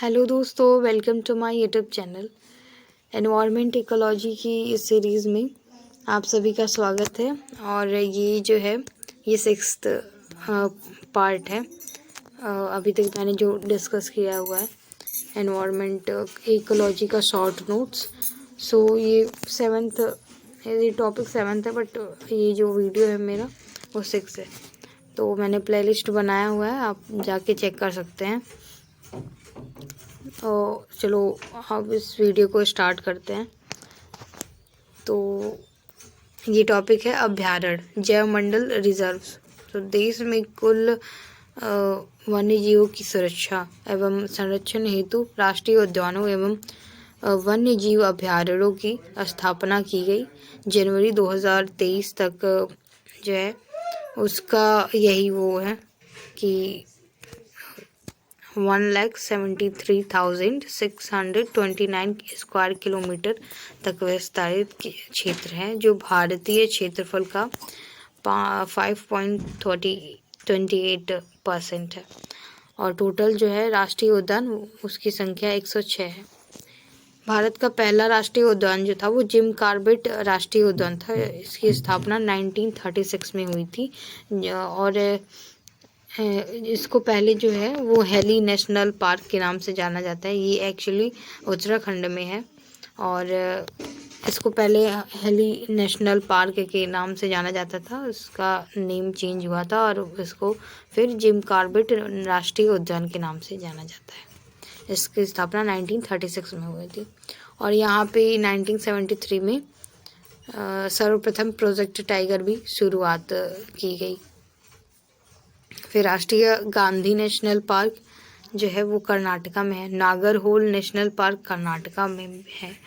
Hello दोस्तों, welcome to my YouTube channel. Environment ecology की इस सीरीज़ में आप सभी का स्वागत है। और ये जो है ये 6th पार्ट है। अभी तक मैंने जो डिस्कस किया हुआ है एनवायरनमेंट इकोलॉजी का शॉर्ट नोट्स। सो ये 7th, ये टॉपिक 7th है, बट ये जो वीडियो है मेरा वो 6 है। तो मैंने प्लेलिस्ट बनाया हुआ है, आप जाके चेक कर सकते हैं। और चलो अब इस वीडियो को स्टार्ट करते हैं। तो ये टॉपिक है अभ्यारण्य जैवमंडल रिजर्व। तो देश में कुल वन्य जीवों की सुरक्षा एवं संरक्षण हेतु राष्ट्रीय उद्यानों एवं वन्य जीव अभ्यारण्यों की स्थापना की गई। जनवरी 2023 तक जो है उसका यही वो है कि 1,73,629 स्क्वायर किलोमीटर तक विस्तारित क्षेत्र है, जो भारतीय क्षेत्रफल का 5.28% है। और टोटल जो है राष्ट्रीय उद्यान उसकी संख्या 106 है। भारत का पहला राष्ट्रीय उद्यान जो था वो जिम कॉर्बेट राष्ट्रीय उद्यान था। इसकी स्थापना 1936 में हुई थी। और इसको पहले जो है वो हेली नेशनल पार्क के नाम से जाना जाता है। ये एक्चुअली उत्तराखंड में है और इसको पहले हेली नेशनल पार्क के नाम से जाना जाता था। उसका नेम चेंज हुआ था और इसको फिर जिम कॉर्बेट राष्ट्रीय उद्यान के नाम से जाना जाता है। इसकी स्थापना 1936 में हुई थी। और यहाँ पे 1973 में सर्वप्रथम प्रोजेक्ट टाइगर भी शुरुआत की गई। फिर राष्ट्रीय गांधी नेशनल पार्क जो है वो कर्नाटका में है। नागरहोल नेशनल पार्क कर्नाटका में है।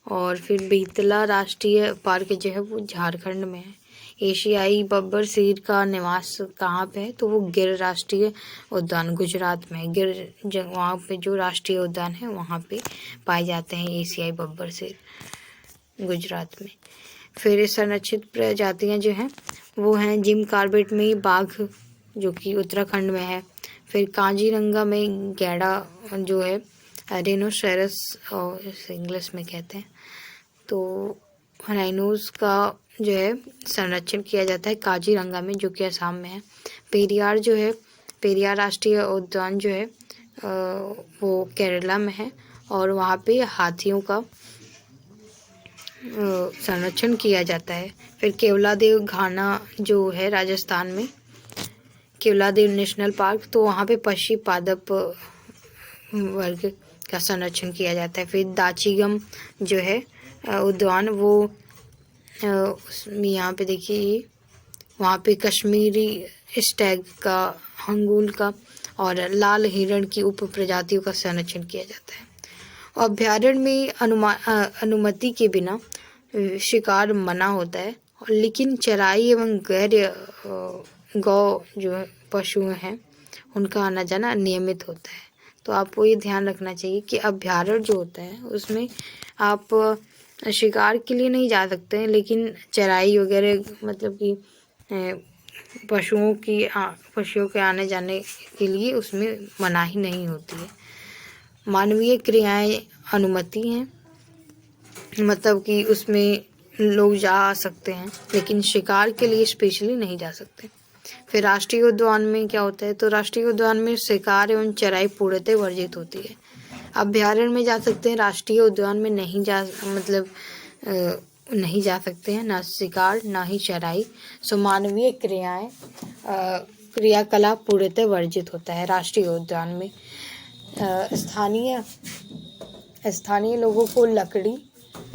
और फिर बेतला राष्ट्रीय पार्क जो है वो झारखंड में है। एशियाई बब्बर शेर का निवास कहाँ पे है, तो वो गिर राष्ट्रीय उद्यान गुजरात में है। गिर वहाँ पे जो राष्ट्रीय उद्यान है वहाँ पे पाए जाते हैं एशियाई बब्बर शेर, गुजरात में। फिर संरक्षित प्रजातियाँ जो हैं वो हैं जिम कॉर्बेट में बाघ जो कि उत्तराखंड में है। फिर काजीरंगा में गैंडा जो है रेनोसेरस और इंग्लिश में कहते हैं। तो राइनोज का जो है संरक्षण किया जाता है काजीरंगा में, जो कि असम में है। पेरियार जो है, पेरियार राष्ट्रीय उद्यान जो है वो केरला में है और वहाँ पे हाथियों का संरक्षण किया जाता है। फिर केवलादेव घाना जो है राजस्थान में, केवलादेव नेशनल पार्क, तो वहाँ पे पक्षी पादप वर्ग का संरक्षण किया जाता है। फिर दाचीगम जो है उद्यान वो यहाँ पे देखिए वहाँ पे कश्मीरी स्टैग का, हंगूल का और लाल हिरण की उप प्रजातियों का संरक्षण किया जाता है। अभ्यारण्य में अनुमति के बिना शिकार मना होता है, लेकिन चराई एवं गैर गौ जो पशु हैं उनका आना जाना नियमित होता है। तो आपको ये ध्यान रखना चाहिए कि अभ्यारण्य जो होता है उसमें आप शिकार के लिए नहीं जा सकते हैं, लेकिन चराई वगैरह मतलब कि पशुओं के आने जाने के लिए उसमें मनाही नहीं होती है। मानवीय क्रियाएं अनुमति हैं, मतलब कि उसमें लोग जा सकते हैं, लेकिन शिकार के लिए स्पेशली नहीं जा सकते। फिर राष्ट्रीय उद्यान में क्या होता है, तो राष्ट्रीय उद्यान में शिकार एवं चराई पूर्णतः वर्जित होती है। अभ्यारण्य में जा सकते हैं, राष्ट्रीय उद्यान में नहीं जा सकते हैं, ना शिकार ना ही चराई। सो मानवीय क्रियाकलाप पूर्णतः वर्जित होता है राष्ट्रीय उद्यान में। स्थानीय लोगों को लकड़ी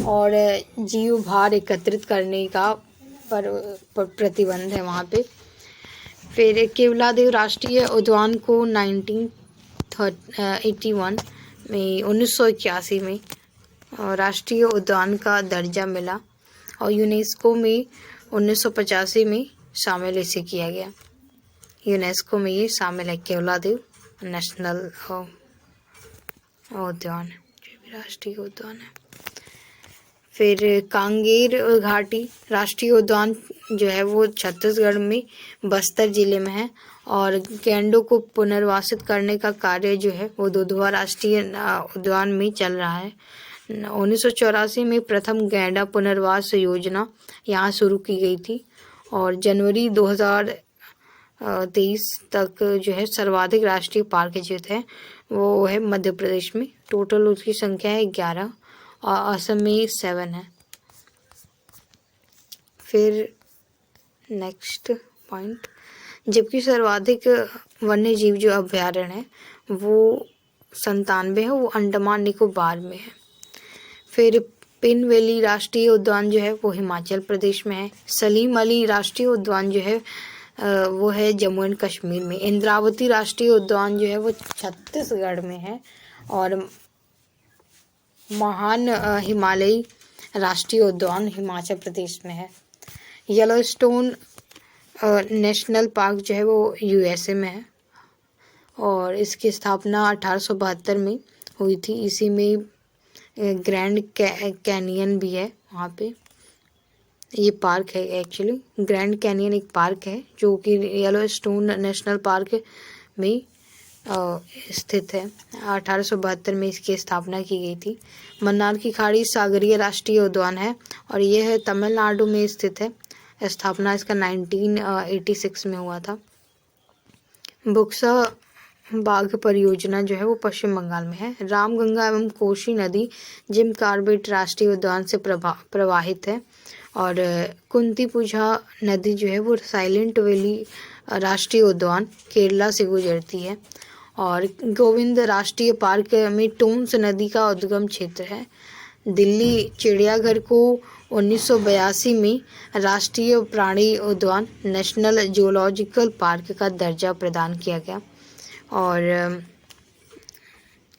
और जीव भार एकत्रित करने का प्रतिबंध है वहाँ पे। फिर केवलादेव राष्ट्रीय उद्यान को 1981 में राष्ट्रीय उद्यान का दर्जा मिला और यूनेस्को में 1985 में शामिल इसे किया गया। यूनेस्को में ये शामिल है केवलादेव नेशनल उद्यान, जो भी राष्ट्रीय उद्यान है। फिर कांगेर घाटी राष्ट्रीय उद्यान जो है वो छत्तीसगढ़ में बस्तर जिले में है। और गैंडों को पुनर्वासित करने का कार्य जो है वो दुधवा राष्ट्रीय उद्यान में चल रहा है। 1984 में प्रथम गैंडा पुनर्वास योजना यहाँ शुरू की गई थी और जनवरी 2023 तक जो है सर्वाधिक राष्ट्रीय पार्क जो है वो है मध्य प्रदेश में। टोटल उसकी संख्या है 11 और असम में 7 है। फिर नेक्स्ट पॉइंट, जबकि सर्वाधिक वन्य जीव जो अभ्यारण्य है वो 97 है, वो अंडमान निकोबार में है। फिर पिन वैली राष्ट्रीय उद्यान जो है वो हिमाचल प्रदेश में है। सलीम अली राष्ट्रीय उद्यान जो है वो है जम्मू एंड कश्मीर में। इंद्रावती राष्ट्रीय उद्यान जो है वो छत्तीसगढ़ में है। और महान हिमालयी राष्ट्रीय उद्यान हिमाचल प्रदेश में है। येलोस्टोन नेशनल पार्क जो है वो यूएसए में है और इसकी स्थापना 1872 में हुई थी। इसी में ग्रैंड कैनियन भी है वहाँ पे। ये पार्क है एक्चुअली, ग्रैंड कैनियन एक पार्क है जो कि येलोस्टोन नेशनल पार्क में स्थित है। 1872 में इसकी स्थापना की गई थी। मन्नार की खाड़ी सागरीय राष्ट्रीय उद्यान है और यह है तमिलनाडु में स्थित है। स्थापना इसका 1986 में हुआ था। बुक्सा बाघ परियोजना जो है वो पश्चिम बंगाल में है। रामगंगा एवं कोसी नदी जिम कॉर्बेट राष्ट्रीय उद्यान से प्रवाहित है। और कुंतीपुझा नदी जो है वो साइलेंट वैली राष्ट्रीय उद्यान केरला से गुजरती है। और गोविंद राष्ट्रीय पार्क में टोन्स नदी का उद्गम क्षेत्र है। दिल्ली चिड़ियाघर को 1982 में राष्ट्रीय प्राणी उद्यान नेशनल जूलॉजिकल पार्क का दर्जा प्रदान किया गया। और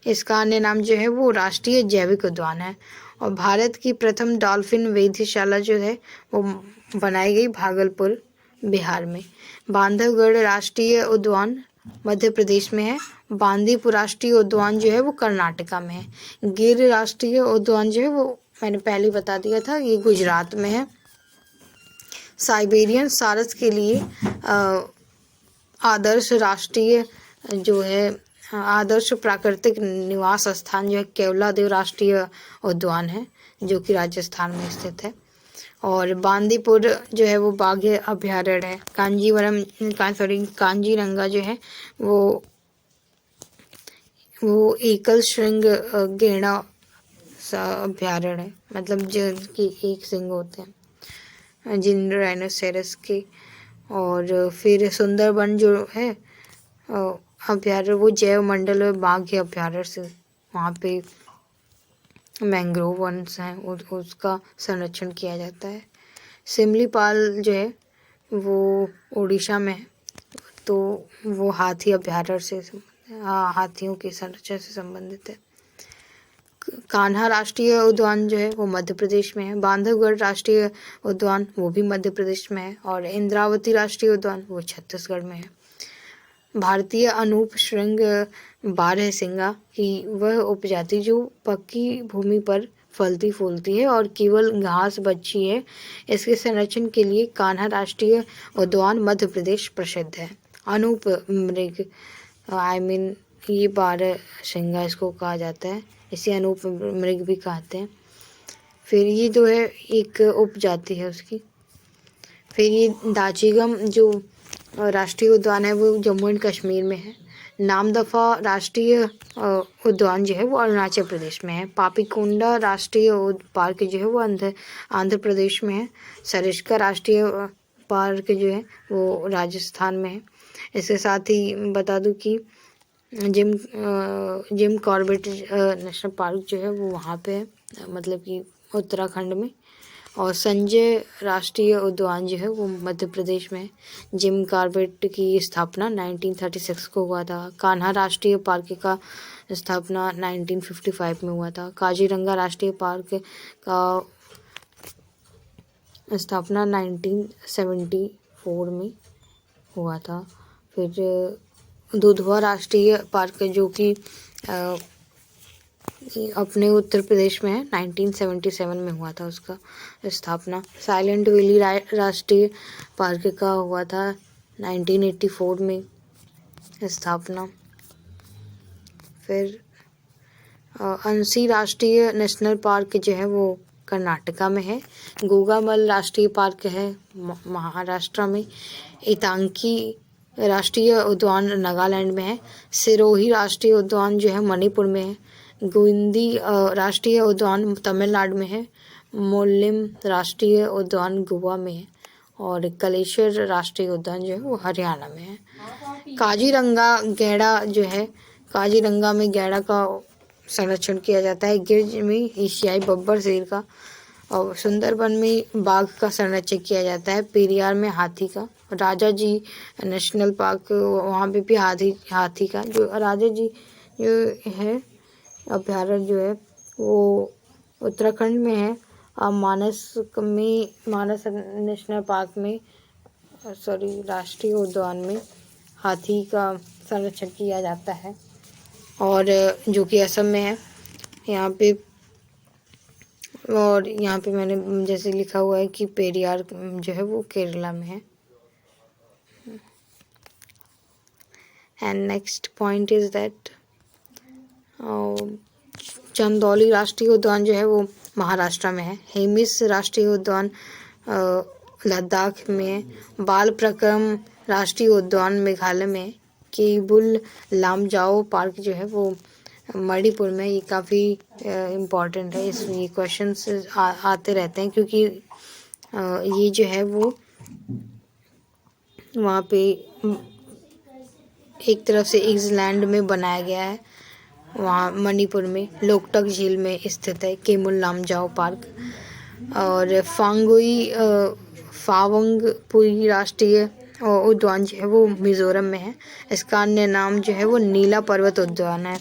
इसका अन्य नाम जो है वो राष्ट्रीय जैविक उद्यान है। और भारत की प्रथम डॉल्फिन वेधशाला जो है वो बनाई गई भागलपुर बिहार में। बांधवगढ़ राष्ट्रीय उद्यान मध्य प्रदेश में है। बांदीपुर राष्ट्रीय उद्यान जो है वो कर्नाटका में है। गिर राष्ट्रीय उद्यान जो है वो मैंने पहले बता दिया था, ये गुजरात में है। साइबेरियन सारस के लिए आदर्श राष्ट्रीय जो है आदर्श प्राकृतिक निवास स्थान जो है केवलादेव राष्ट्रीय उद्यान है जो कि राजस्थान में स्थित है। और बांदीपुर जो है वो बाघ अभ्यारण्य है। कांजीरंगा जो है वो एकल श्रृंग गैंडा अभ्यारण्य है, मतलब जिनकी एक सिंग होते हैं जिन राइनोसेरस के। और फिर सुंदरबन जो है अभ्यारण्य वो जैव मंडल में बाघ अभ्यारण्य से वहाँ पे मैंग्रोव वन्स हैं उसका संरक्षण किया जाता है। सिमलीपाल जो है वो उड़ीसा में है, तो वो हाथी अभ्यारण्य से हाथियों के संरक्षण से संबंधित है। कान्हा राष्ट्रीय उद्यान जो है वो मध्य प्रदेश में है। बांधवगढ़ राष्ट्रीय उद्यान वो भी मध्य प्रदेश में है। और इंद्रावती राष्ट्रीय उद्यान वो छत्तीसगढ़ में है। भारतीय अनूप श्रृंग बारहसिंगा की वह उपजाति जो पक्की भूमि पर फलती फूलती है और केवल घास बची है। इसके संरक्षण के लिए कान्हा राष्ट्रीय उद्यान मध्य प्रदेश प्रसिद्ध है। अनूप मृग ये बारहसिंगा इसको कहा जाता है, इसे अनूप मृग भी कहते हैं। फिर ये जो है एक उपजाति है उसकी। फिर ये दाचीगम जो राष्ट्रीय उद्यान है वो जम्मू एंड कश्मीर में है। नामदफा राष्ट्रीय उद्यान जो है वो अरुणाचल प्रदेश में है। पापीकोंडा राष्ट्रीय पार्क जो है वो आंध्र प्रदेश में है। सरिस्का राष्ट्रीय पार्क जो है वो राजस्थान में है। इसके साथ ही बता दूं कि जिम कॉर्बेट नेशनल पार्क जो है वो वहाँ पे है, मतलब कि उत्तराखंड में। और संजय राष्ट्रीय उद्यान जो है वो मध्य प्रदेश में है। जिम कॉर्बेट की स्थापना 1936 को हुआ था। कान्हा राष्ट्रीय पार्क का स्थापना 1955 में हुआ था। काजीरंगा राष्ट्रीय पार्क का स्थापना 1974 में हुआ था। फिर दुधवा राष्ट्रीय पार्क जो कि ये अपने उत्तर प्रदेश में है, 1977 में हुआ था उसका स्थापना। साइलेंट वैली राष्ट्रीय पार्क का हुआ था 1984 में स्थापना। फिर अंसी राष्ट्रीय नेशनल पार्क जो है वो कर्नाटका में है। गोगामल राष्ट्रीय पार्क है महाराष्ट्र में। इतांकी राष्ट्रीय उद्यान नागालैंड में है। सिरोही राष्ट्रीय उद्यान जो है मणिपुर में है। गुइंदी राष्ट्रीय उद्यान तमिलनाडु में है। मोलिम राष्ट्रीय उद्यान गोवा में है। और कलेश्वर राष्ट्रीय उद्यान जो है वो हरियाणा में है। काजीरंगा गैंडा जो है, काजीरंगा में गैंडा का संरक्षण किया जाता है। गिर में एशियाई बब्बर शेर का, और सुंदरबन में बाघ का संरक्षण किया जाता है। पेरियार में हाथी का। राजा जी नेशनल पार्क, वहाँ पे भी हाथी का, जो राजा जी जो है अभ्यारण्य जो है वो उत्तराखंड में है। मानस नेशनल पार्क में राष्ट्रीय उद्यान में हाथी का संरक्षण किया जाता है, और जो कि असम में है यहाँ पे। और यहाँ पे मैंने जैसे लिखा हुआ है कि पेरियार जो है वो केरला में है। And next point is that Chandauli राष्ट्रीय उद्यान जो है वो महाराष्ट्र में है। हेमिस राष्ट्रीय उद्यान लद्दाख में है। बाल प्रक्रम राष्ट्रीय उद्यान मेघालय में है। केबुल लामजाओ पार्क जो है वो मणिपुर में। ये काफ़ी इम्पॉर्टेंट है, इसमें क्वेश्चंस आते रहते हैं, क्योंकि ये जो है वो वहाँ पे एक तरफ से इग्सलैंड में बनाया गया है, वहाँ मणिपुर में लोकटक झील में स्थित है केमुल लामजाओ पार्क। और फावंगपुरी राष्ट्रीय उद्यान जो है वो मिजोरम में है। इसका अन्य नाम जो है वो नीला पर्वत उद्यान है।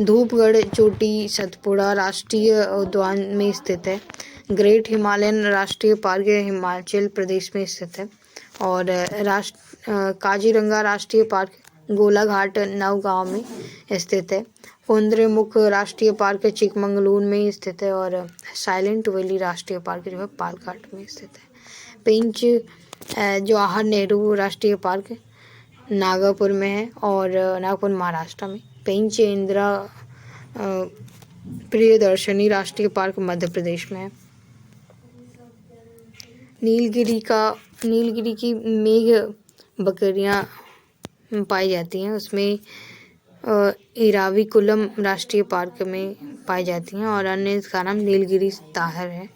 धूपगढ़ चोटी सतपुड़ा राष्ट्रीय उद्यान में स्थित है। ग्रेट हिमालयन राष्ट्रीय पार्क हिमाचल प्रदेश में स्थित है। और काजीरंगा राष्ट्रीय पार्क गोलाघाट नवगांव में स्थित है। कुंद्रेमुख राष्ट्रीय पार्क चिकमंगलूर में स्थित है। और साइलेंट वैली राष्ट्रीय पार्क जो है पालघाट में स्थित है। पेंच जवाहर नेहरू राष्ट्रीय पार्क नागपुर में है, और नागपुर महाराष्ट्र में। पेंच इंदिरा प्रियदर्शनी राष्ट्रीय पार्क मध्य प्रदेश में है। नीलगिरी की मेघ बकरियाँ पाई जाती हैं, उसमें इराविकुलम राष्ट्रीय पार्क में पाई जाती हैं, और अन्य इसका नाम नीलगिरी ताहर है।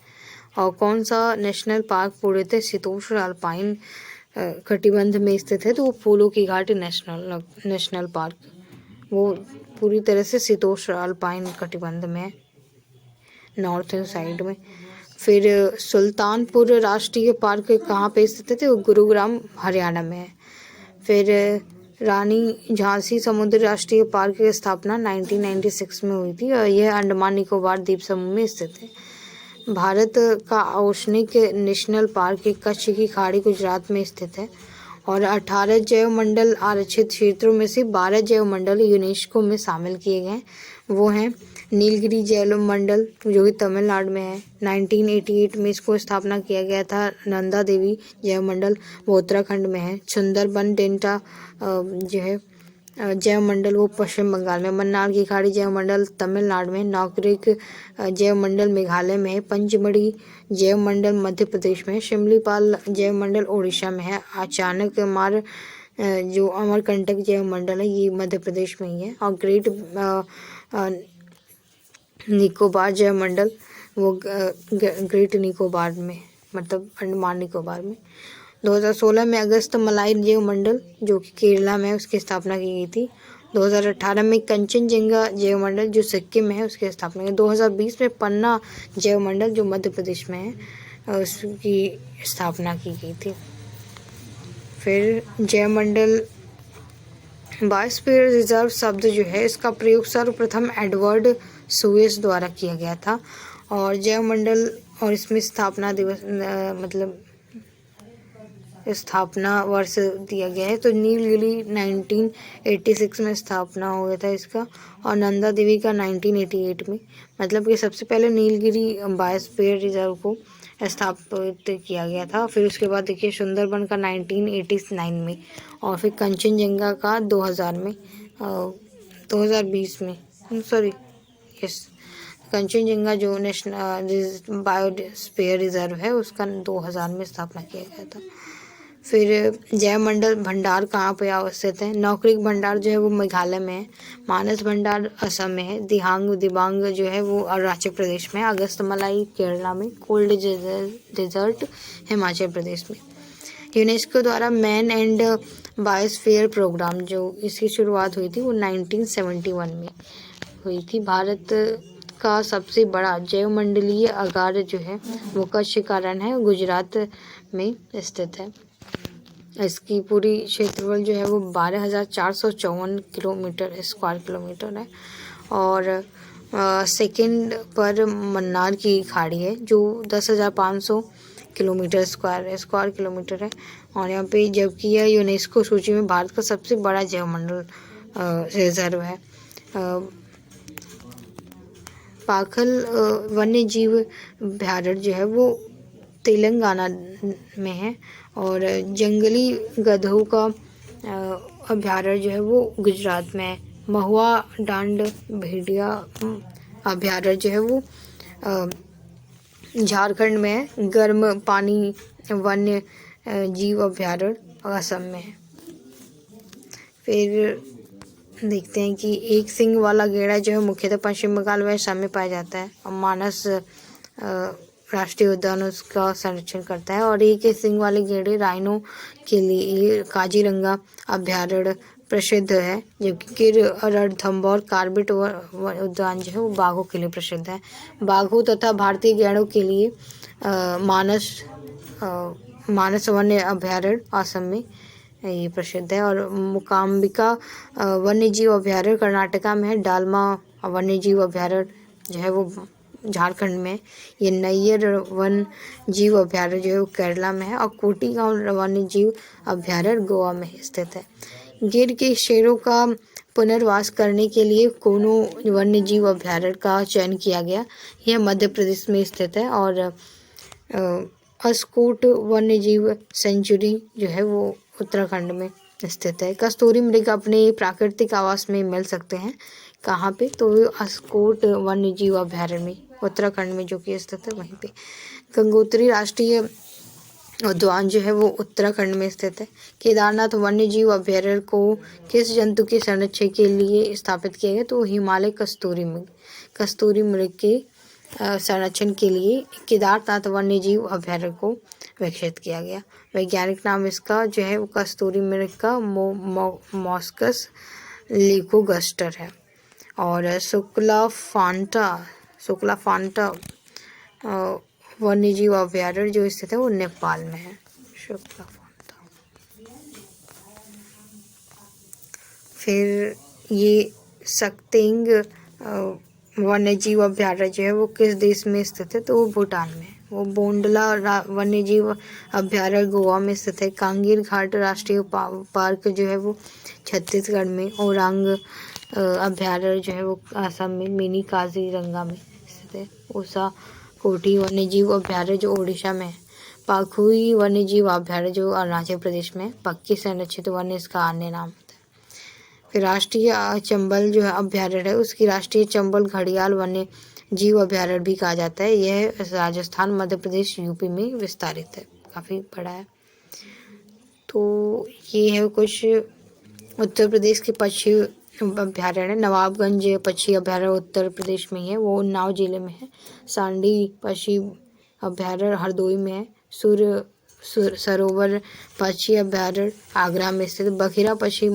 और कौन सा नेशनल पार्क पूर्णतः शीतोष्ण अल्पाइन कटिबंध में स्थित है, तो वो फूलों की घाटी नेशनल पार्क, वो पूरी तरह से शीतोष्ण अल्पाइन कटिबंध में है, नॉर्थन साइड में। फिर सुल्तानपुर राष्ट्रीय पार्क कहाँ पे स्थित है, तो वो गुरुग्राम हरियाणा में है। फिर रानी झांसी समुद्र राष्ट्रीय पार्क की स्थापना 1996 में हुई थी, और यह अंडमान निकोबार द्वीप समूह में स्थित है। भारत का औष्णिक नेशनल पार्क कच्छ की खाड़ी गुजरात में स्थित है। और 18 जैव मंडल आरक्षित क्षेत्रों में से 12 जैव मंडल यूनेस्को में शामिल किए गए हैं। वो हैं नीलगिरी जैव मंडल जो कि तमिलनाडु में है। 1988 में इसको स्थापना किया गया था। नंदा देवी जैव मंडल वो उत्तराखंड में है। सुंदरबन डेल्टा जो है जैव मंडल वो पश्चिम बंगाल में। मन्नार की खाड़ी जैव मंडल तमिलनाडु में। नौकरिक जैव मंडल मेघालय में है। पंचमढ़ी जैव मंडल मध्य प्रदेश में है। शिमलीपाल जैव मंडल उड़ीसा में है। अचानक मार जो अमरकंटक जैव मंडल है ये मध्य प्रदेश में ही है। और ग्रेट निकोबार जैव मंडल वो ग्रेट निकोबार में, मतलब अंडमान निकोबार में। 2016 में अगस्त मलाई जैव मंडल जो कि केरला में है उसकी स्थापना की गई थी। 2018 में कंचनजंगा जैव मंडल जो सिक्किम में है उसकी स्थापना की। 2020 में पन्ना जैव मंडल जो मध्य प्रदेश में है उसकी स्थापना की गई थी। फिर जैव मंडल बायोस्फीयर रिजर्व शब्द जो है इसका प्रयोग सर्वप्रथम एडवर्ड सुएस द्वारा किया गया था। और जैव मंडल और इसमें स्थापना दिवस मतलब स्थापना वर्ष दिया गया है। तो नीलगिरी 1986 में स्थापना हुआ था इसका, और नंदा देवी का 1988 में। मतलब कि सबसे पहले नीलगिरी बायोस्फीयर रिजर्व को स्थापित किया गया था। फिर उसके बाद देखिए सुंदरबन का 1989 में, और फिर कंचनजंगा का 2000 में, 2020 में, सॉरी यस, कंचनजंगा जो नेशनल बायोस्फीयर रिजर्व है उसका 2000 में स्थापना किया गया था। फिर जयमंडल भंडार कहाँ पे अवस्थित है? नौकरिक भंडार जो है वो मेघालय में है, मानस भंडार असम में है, दिबांग जो है वो अरुणाचल प्रदेश में है, अगस्तमलाई केरला में, कोल्ड डेजर्ट हिमाचल प्रदेश में। यूनेस्को द्वारा मैन एंड बायोस्फीयर प्रोग्राम जो इसकी शुरुआत हुई थी वो 1971 में हुई थी। भारत का सबसे बड़ा जैवमंडलीय अगार जो है वो कच्छ का रण है, गुजरात में स्थित है। इसकी पूरी क्षेत्रफल जो है वो 12,454 स्क्वायर किलोमीटर है। और सेकंड पर मन्नार की खाड़ी है जो 10,500 स्क्वायर किलोमीटर है। और यहाँ पे जबकि यह यूनेस्को सूची में भारत का सबसे बड़ा जैवमंडल रिजर्व है। पाखल वन्य जीव अभयारण्य जो है वो तेलंगाना में है, और जंगली गधों का अभयारण्य जो है वो गुजरात में है। महुआ डांड भेड़िया अभयारण्य जो है वो झारखंड में है। गर्म पानी वन्य जीव अभयारण्य असम में है। फिर देखते हैं कि एक सिंग वाला गैंडा जो है मुख्यतः पश्चिम बंगाल व असम में पाया जाता है, और मानस राष्ट्रीय उद्यान उसका संरक्षण करता है। और एक सिंग वाले गैंडे राइनो के लिए काजीरंगा अभयारण्य प्रसिद्ध है, जबकि गिर रणथंभौर कार्बेट उद्यान जो है वो बाघों के लिए प्रसिद्ध है। बाघों तथा भारतीय गैंडों के लिए मानस वन्य अभयारण्य असम में ये प्रसिद्ध है। और मुकाम्बिका वन्य जीव अभयारण्य कर्नाटका में है। डालमा वन्य जीव अभयारण्य जो है वो झारखंड में। ये नैयर वन जीव अभयारण्य जो है वो केरला में है, और कोटीगांव वन्य जीव अभयारण्य गोवा में स्थित है। गिर के शेरों का पुनर्वास करने के लिए कोनो वन्य जीव अभयारण्य का चयन किया गया, यह मध्य प्रदेश में स्थित है। और अस्कोट वन्य जीव सेंचुरी जो है वो उत्तराखंड में स्थित है। कस्तूरी मृग अपने प्राकृतिक आवास में मिल सकते हैं, कहाँ पे? तो अस्कोट वन्य जीव अभयारण्य में, उत्तराखंड में जो कि स्थित है वहीं पे। गंगोत्री राष्ट्रीय उद्यान जो है वो उत्तराखंड में स्थित है। केदारनाथ वन्य जीव अभयारण्य को किस जंतु के संरक्षण के लिए स्थापित किया गया? तो हिमालय कस्तूरी मृग के संरक्षण के लिए केदारनाथ वन्य जीव अभयारण्य को विकसित किया गया। वैज्ञानिक नाम इसका जो है वो कस्तूरी मृग का मॉस्कस लिकोगस्टर है। और शुक्ला फांटा वन्य जीव अभयारण्य जो स्थित है वो नेपाल में है। शुक्ला फांटा। फिर ये सक्तेंग वन्य जीव अभयारण्य जो है वो किस देश में स्थित है? तो वो भूटान में है। वो बोंडला वन्य जीव अभयारण्य गोवा में स्थित है। कांगीर घाट राष्ट्रीय पार्क जो है वो छत्तीसगढ़ में। ओरांग अभयारण्य जो है वो असम में। मिनी काजीरंगा में स्थित है। उषा कोटी वन्य जीव अभयारण्य जो ओडिशा में है। पाखुई वन्य जीव अभयारण्य जो अरुणाचल प्रदेश में। पक्की संरक्षित वन्य इसका अन्य नाम होता है। फिर राष्ट्रीय चंबल जो है अभयारण्य है उसकी राष्ट्रीय चंबल घड़ियाल वन्य जीव अभयारण्य भी कहा जाता है। यह राजस्थान, मध्य प्रदेश, यूपी में विस्तारित है, काफ़ी बड़ा है। तो ये है कुछ उत्तर प्रदेश के पक्षी अभयारण्य। नवाबगंज पक्षी अभयारण्य उत्तर प्रदेश में ही है, वो उन्नाव जिले में है। सांडी पक्षी अभयारण्य हरदोई में है। सरोवर पक्षी अभयारण्य आगरा में स्थित। बखिरा पक्षी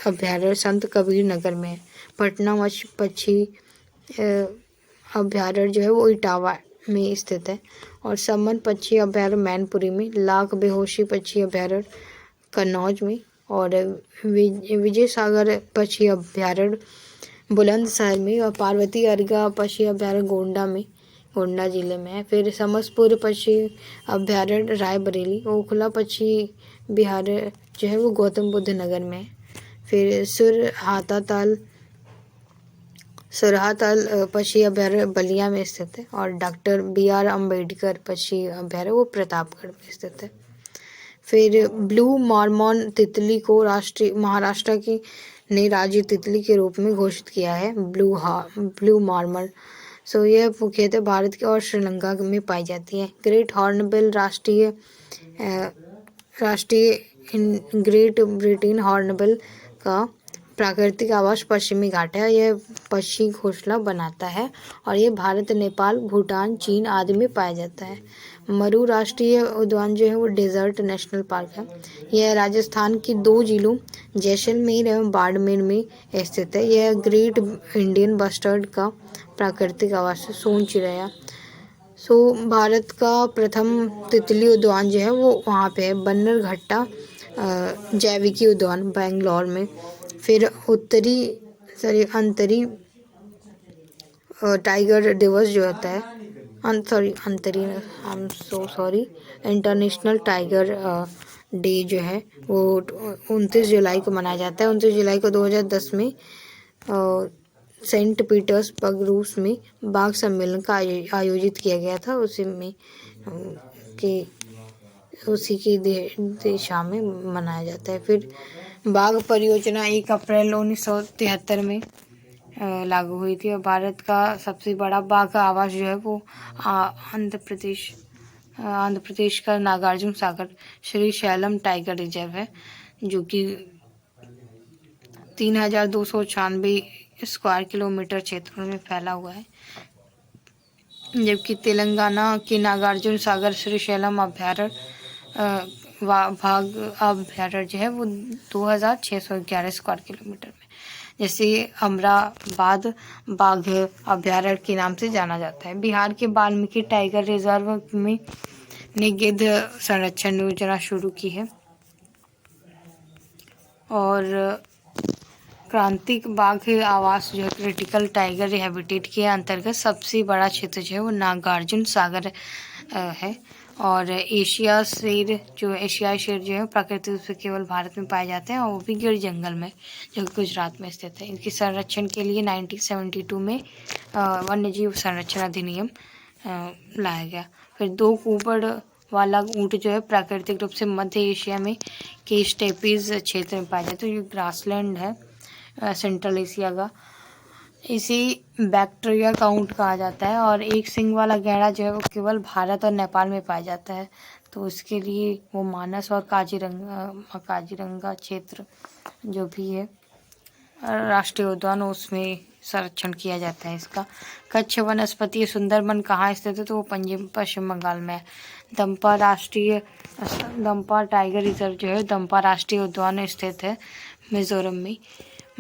अभयारण्य संत कबीर नगर में है। पटना पक्षी अभयारण्य जो है वो इटावा में स्थित है। और समन पक्षी अभयारण्य मैनपुरी में। लाख बेहोशी पक्षी अभयारण्य कन्नौज में। और विजय सागर पक्षी अभयारण्य बुलंदशहर में। और पार्वती अर्गा पक्षी अभयारण्य गोंडा में। गोंडा जिले में है। फिर समसपुर पक्षी अभ्यारण्य रायबरेली, ओखला पक्षी बिहार जो है वो गौतम बुद्ध नगर में है। फिर सुरहाताल पक्षी अभ्यारण्य बलिया में स्थित है। और डॉक्टर BR अम्बेडकर पक्षी अभ्यारण्य वो प्रतापगढ़ में स्थित है। फिर ब्लू मार्मॉन तितली को महाराष्ट्र की ने राज्य तितली के रूप में घोषित किया है, ब्लू मार्मॉन। सो यह मुख्यतः भारत के और श्रीलंका में पाई जाती है। Great hornbill great Britain hornbill का प्राकृतिक आवास पश्चिमी घाट है। यह पक्षी घोंसला बनाता है और ये भारत, नेपाल, भूटान, चीन आदि में पाया जाता है। मरु राष्ट्रीय उद्यान जो है वो डेजर्ट नेशनल पार्क है। यह राजस्थान की 2 जिलों जैसलमेर एवं बाड़मेर में स्थित है। यह ग्रेट इंडियन बस्टर्ड का प्राकृतिक आवास है। सोन चिड़ैया भारत का प्रथम तितली उद्यान जो है वो वहाँ पे है, बन्नरघट्टा जैविकी उद्यान बेंगलोर में। फिर अंतरी टाइगर दिवस जो होता है, इंटरनेशनल टाइगर डे जो है वो 29 जुलाई को मनाया जाता है। 29 जुलाई को 2010 में सेंट पीटर्सबर्ग रूस में बाघ सम्मेलन का आयोजित किया गया था। उसी की दिशा में मनाया जाता है। फिर बाघ परियोजना 1 अप्रैल 1973 में लागू हुई थी। और भारत का सबसे बड़ा बाघ आवास जो है वो आंध्र प्रदेश का नागार्जुन सागर श्री शैलम टाइगर रिजर्व है, जो कि 3296 स्क्वायर किलोमीटर क्षेत्र में फैला हुआ है। जबकि तेलंगाना के नागार्जुन सागर श्री शैलम बाघ अभ्यारण्य जो है वो 2611 स्क्वायर किलोमीटर में, जैसे अमराबाद बाघ अभ्यारण्य के नाम से जाना जाता है। बिहार के वाल्मीकि टाइगर रिजर्व में ने गिद्ध संरक्षण योजना शुरू की है। और क्रांतिक बाघ आवास जो है क्रिटिकल टाइगर रिहेबिटेट के अंतर्गत सबसे बड़ा क्षेत्र जो है वो नागार्जुन सागर है। और एशियाई शेर जो है प्राकृतिक रूप से केवल भारत में पाए जाते हैं, और वो भी गिर जंगल में, जो गुजरात में स्थित है। इनके संरक्षण के लिए 1972 में वन्यजीव संरक्षण अधिनियम लाया गया। फिर 2 कुबड़ वाला ऊँट जो है प्राकृतिक रूप से मध्य एशिया में के स्टेपीज क्षेत्र में पाया जाता है। ये ग्रासलैंड है सेंट्रल एशिया का। इसी बैक्टीरिया का ऊँट कहा जाता है। और एक सिंग वाला गैंडा जो है वो केवल भारत और नेपाल में पाया जाता है। तो इसके लिए वो मानस और काजीरंगा क्षेत्र जो भी है राष्ट्रीय उद्यान, उसमें संरक्षण किया जाता है इसका। कच्छ वनस्पति सुंदरबन कहाँ स्थित है, तो वो पश्चिम बंगाल में है। दंपा टाइगर रिजर्व जो है दंपा राष्ट्रीय उद्यान स्थित है मिजोरम में।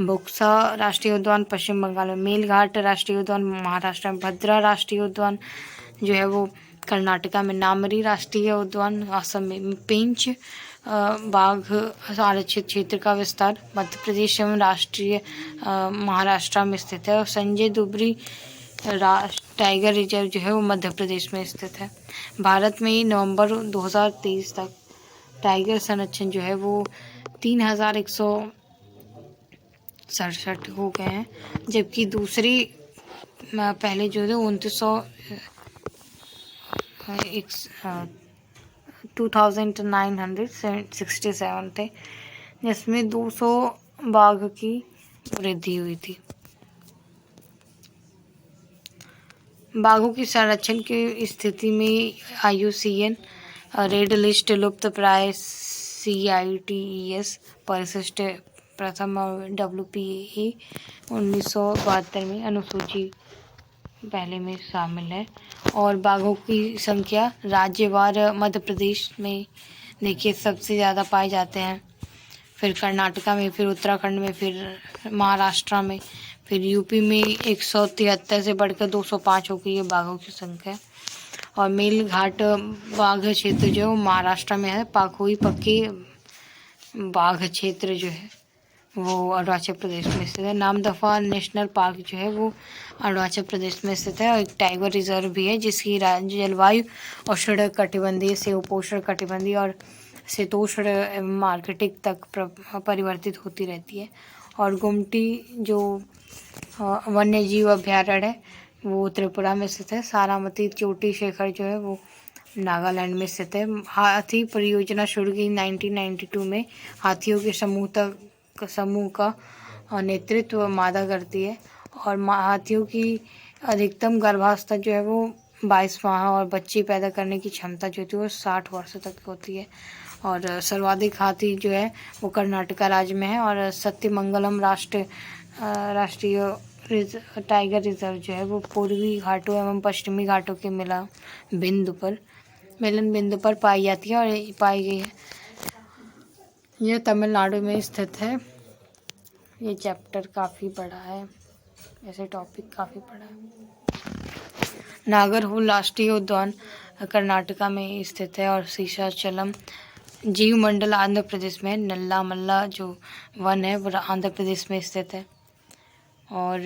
बुक्सा राष्ट्रीय उद्यान पश्चिम बंगाल में। मेलघाट राष्ट्रीय उद्यान महाराष्ट्र में। भद्रा राष्ट्रीय उद्यान जो है वो कर्नाटका में। नामरी राष्ट्रीय उद्यान असम में। पेंच बाघ आरक्षित क्षेत्र का विस्तार मध्य प्रदेश एवं महाराष्ट्र में स्थित है। और संजय दुबरी टाइगर रिजर्व जो है वो मध्य प्रदेश में स्थित है। भारत में नवंबर 2023 तक टाइगर संरक्षण जो है वो 3167 हो गए हैं, जबकि दूसरी पहले जो थे 2967 थे, जिसमें 200 बाघ की वृद्धि हुई थी। बाघों की संरक्षण की स्थिति में IUCN रेड लिस्ट लुप्त प्राय CITES परिशिष्ट प्रथम WPA 1972 में अनुसूची पहले में शामिल है। और बाघों की संख्या राज्यवार मध्य प्रदेश में देखिए सबसे ज़्यादा पाए जाते हैं, फिर कर्नाटका में, फिर उत्तराखंड में, फिर महाराष्ट्र में, फिर यूपी में 173 से बढ़कर 205 हो गई है बाघों की संख्या। और मेलघाट बाघ क्षेत्र जो महाराष्ट्र में है। पाखोई पक्की बाघ क्षेत्र जो है वो अरुणाचल प्रदेश में स्थित है। नामदफा नेशनल पार्क जो है वो अरुणाचल प्रदेश में स्थित है और एक टाइगर रिजर्व भी है जिसकी जलवायु उष्ण कटिबंधीय से उपोष्ण कटिबंधीय और शीतोष्ण एवं आर्कटिक तक परिवर्तित होती रहती है। और गुमटी जो वन्य जीव अभ्यारण्य है वो त्रिपुरा में स्थित है। सारामती चोटी शिखर जो है वो नागालैंड में स्थित है। हाथी परियोजना शुरू की 1992 में। हाथियों के समूह का नेतृत्व मादा करती है और हाथियों की अधिकतम गर्भावस्था जो है वो 22 माह और बच्चे पैदा करने की क्षमता जो होती है वो 60 वर्षों तक होती है। और सर्वाधिक हाथी जो है वो कर्नाटका राज्य में है। और सत्यमंगलम राष्ट्रीय टाइगर रिजर्व जो है वो पूर्वी घाटों एवं पश्चिमी घाटों के मिलन बिंदु पर पाई जाती है और पाई गई है। यह तमिलनाडु में स्थित है। ये चैप्टर काफ़ी बड़ा है, ऐसे टॉपिक काफ़ी बड़ा है। नागरहोल राष्ट्रीय उद्यान कर्नाटका में स्थित है और शेषाचलम जीव मंडल आंध्र प्रदेश में। नल्लामल्ला जो वन है वो आंध्र प्रदेश में स्थित है। और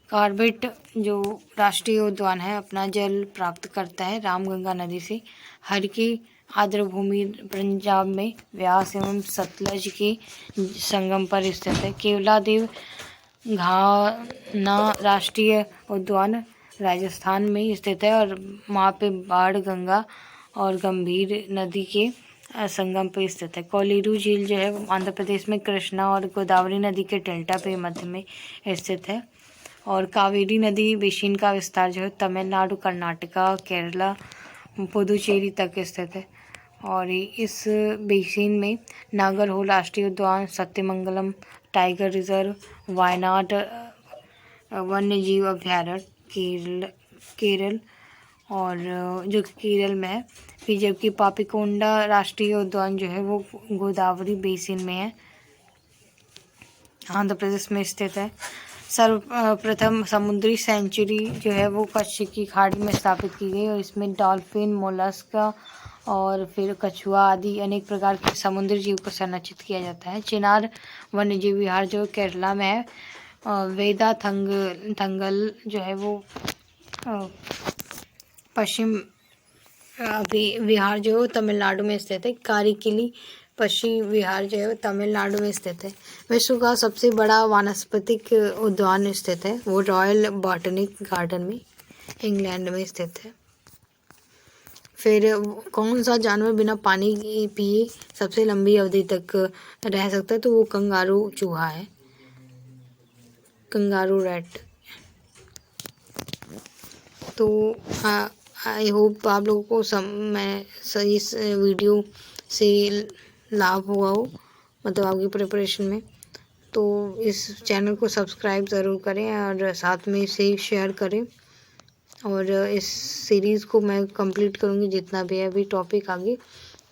कार्बेट जो राष्ट्रीय उद्यान है अपना जल प्राप्त करता है रामगंगा नदी से। हर की आर्द्रभूमि पंजाब में व्यास एवं सतलज के संगम पर स्थित है। केवलादेव घाना राष्ट्रीय उद्यान राजस्थान में स्थित है और वहाँ पे बाढ़ गंगा और गंभीर नदी के संगम पर स्थित है। कोलीरू झील जो है आंध्र प्रदेश में कृष्णा और गोदावरी नदी के डेल्टा पे मध्य में स्थित है। और कावेरी नदी बेसिन का विस्तार जो है तमिलनाडु कर्नाटका केरला पुदुचेरी तक स्थित है। और इस बेसिन में नागरहोल राष्ट्रीय उद्यान सत्यमंगलम टाइगर रिजर्व वायनाड वन्य जीव अभ्यारण्य केरल और जो केरल में है। फिर जबकि पापीकोंडा राष्ट्रीय उद्यान जो है वो गोदावरी बेसिन में है, आंध्र प्रदेश में स्थित है। सर्वप्रथम समुद्री सेंचुरी जो है वो कच्छ की खाड़ी में स्थापित की गई और इसमें डॉल्फिन मोलस्क और फिर कछुआ आदि अनेक प्रकार के समुद्री जीव को संरक्षित किया जाता है। चिनार वन्यजीव विहार जो केरला में है। वेदा थंगल जो है वो पश्चिम विहार जो तमिलनाडु में स्थित है। कारिकिली पश्चिमी विहार जो है तमिलनाडु में स्थित है। विश्व का सबसे बड़ा वानस्पतिक उद्यान स्थित है वो रॉयल बॉटनिक गार्डन में इंग्लैंड में स्थित है। फिर कौन सा जानवर बिना पानी पिए सबसे लंबी अवधि तक रह सकता है, तो वो कंगारू चूहा है, कंगारू रैट। तो आई होप आप लोगों को मैं सही इस वीडियो से लाभ हुआ हो, मतलब आपकी प्रिपरेशन में। तो इस चैनल को सब्सक्राइब ज़रूर करें और साथ में इसे शेयर करें। और इस सीरीज़ को मैं कंप्लीट करूँगी जितना भी है अभी टॉपिक आगे,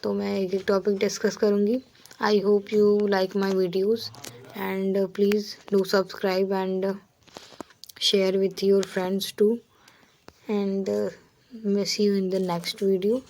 तो मैं एक एक टॉपिक डिस्कस करूँगी। I hope you like my videos and please do subscribe and share with your friends too, and see you in the next video.